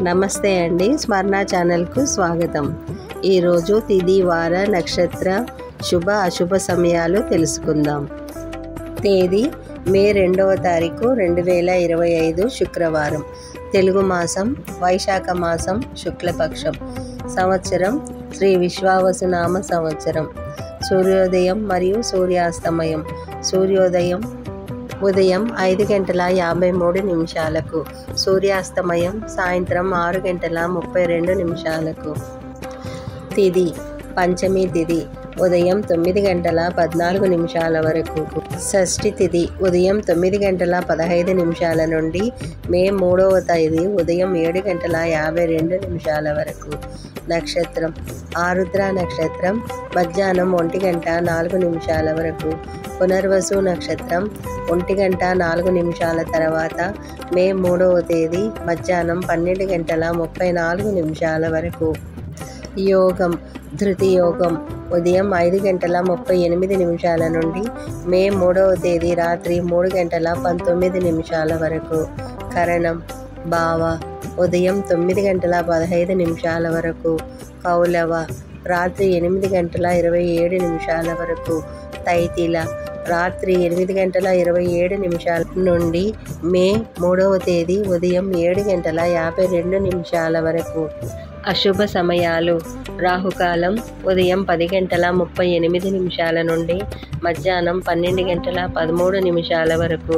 నమస్తే అండి, స్మరణ ఛానల్కు స్వాగతం. ఈరోజు తిథి, వార, నక్షత్ర, శుభ అశుభ సమయాలు తెలుసుకుందాం. తేదీ మే 2వ తారీఖు 2025 శుక్రవారం. తెలుగు మాసం వైశాఖ మాసం, శుక్లపక్షం. సంవత్సరం శ్రీ విశ్వావసునామ సంవత్సరం. సూర్యోదయం మరియు సూర్యాస్తమయం. సూర్యోదయం ఉదయం 5:53 సూర్యాస్తమయం సాయంత్రం 6:32 తిథి పంచమి తిథి ఉదయం 9:14 వరకు. షష్ఠి తిథి ఉదయం 9:15 నుండి మే 3వ తేదీ ఉదయం 7:52 వరకు. నక్షత్రం ఆరుద్ర నక్షత్రం మధ్యాహ్నం 1:04 వరకు. పునర్వసు నక్షత్రం 1:04 తర్వాత మే 3వ తేదీ మధ్యాహ్నం 12:34 వరకు. యోగం ధృతి యోగం ఉదయం 5:38 నుండి మే 3వ తేదీ రాత్రి 3:19 వరకు. కరణం భావ ఉదయం 9:15 వరకు. కౌలవ రాత్రి 8:27 వరకు. తైతిల రాత్రి 8:27 నుండి మే 3వ తేదీ ఉదయం 7:52 వరకు. అశుభ సమయాలు రాహుకాలం ఉదయం 10:38 నుండి మధ్యాహ్నం 12:13 వరకు.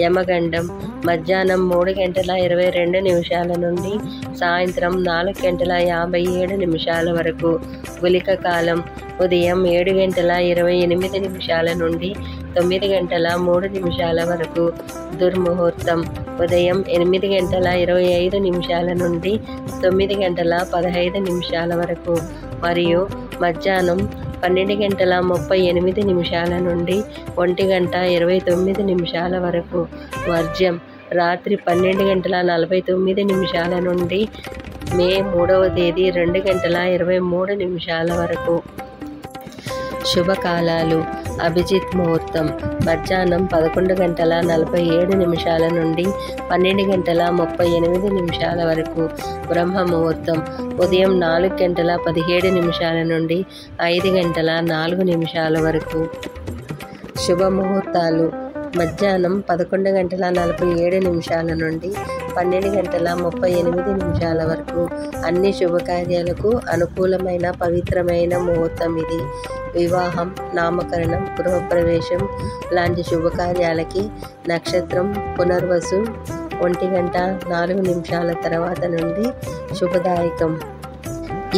యమగండం మధ్యాహ్నం 3:22 నుండి సాయంత్రం 4:57 వరకు. గులిక కాలం ఉదయం 7:28 నుండి 9:03 వరకు. దుర్ముహూర్తం ఉదయం 8:25 నుండి 9:15 వరకు మరియు మధ్యాహ్నం 12:38 నుండి 1:29 వరకు. వర్జ్యం రాత్రి 12:49 నుండి మే 3వ తేదీ 2:23 వరకు. శుభకాలాలు అభిజిత్ ముహూర్తం మధ్యాహ్నం 11:47 నుండి 12:38 వరకు. బ్రహ్మ ముహూర్తం ఉదయం 4:17 నుండి 5:04 వరకు. శుభముహూర్తాలు మధ్యాహ్నం 11:47 నుండి 12:38 వరకు. అన్ని శుభకార్యాలకు అనుకూలమైన పవిత్రమైన ముహూర్తం ఇది. వివాహం, నామకరణం, గృహప్రవేశం లాంటి శుభకార్యాలకి నక్షత్రం పునర్వసు 1:04 తర్వాత నుండి శుభదాయకం.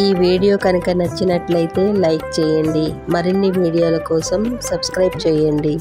ఈ వీడియో కనుక నచ్చినట్లయితే లైక్ చేయండి. మరిన్ని వీడియోల కోసం సబ్స్క్రైబ్ చేయండి.